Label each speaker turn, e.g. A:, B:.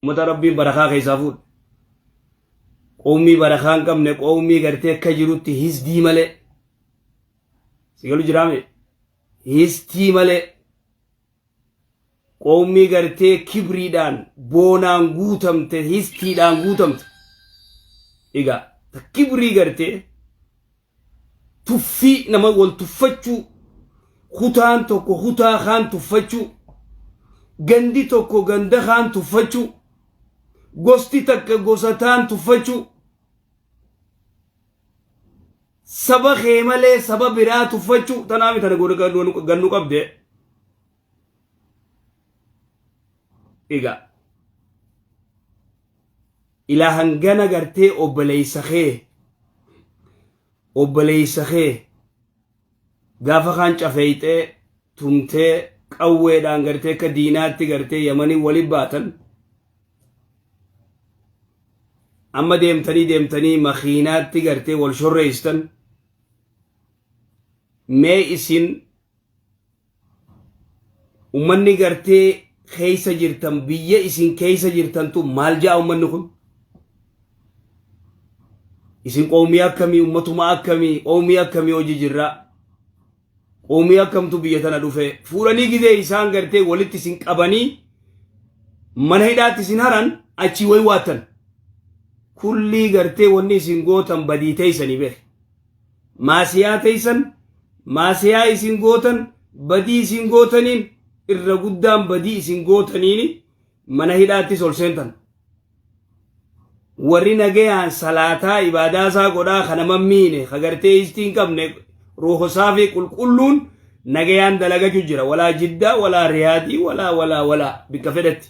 A: mata rabbiin barakaa keessaa fuudha. Qoomii barakaa hin qabne qoomii gartee akka jirutti hisdii malee. Sigalu jiraame histii malee. Qoomii gartee kibriidhaan boonaan guutamte histiidhaan guutamte. Egaa kibrii gartee tuffii nama wal tuffachuu kutaan tokko kutaa kaan tuffachuu gandi tokko ganda kaan tuffachuu gosti takka gosataan tuffachuu saba kee malee saba biraa tuffachuu tanaami tana gannu qabde. Egaa ilahan gana gartee obboleeysa kee gaafa kaan cafeeyxee tumtee qawweedhaan gartee akka diinaatti gartee yamanii wali baatan amma deemtanii makiinaatti gartee wal shorreeystan mee isin ummanni gartee keessa jirtan biyya isin keessa jirtantu maal jaa ummanni kun isin qoomii akkamii ummatuma akkamii qoomii akkamii hojii jirra qoomii akkamtu biyya tana dhufe fuudhanii gidee isaan gartee walitti isin qabanii mana hidhaatti isin haran achi way waatan kullii gartee wanni isin gootan badii teeysanii beek maasiyaa teeysan maasiyaa isin gootan badii isin gootaniin irra guddaan badii isin gootaniini mana hidhaattis ol seentan warri nagayaan salaataa ibaadaasaa godhaa kana mammiine kagartee istiin qabne ruuxosaa fi qulqulluun nagayaan dalagachuu jira walaa jiddaa walaa riyaadii walaa bikka fedhatti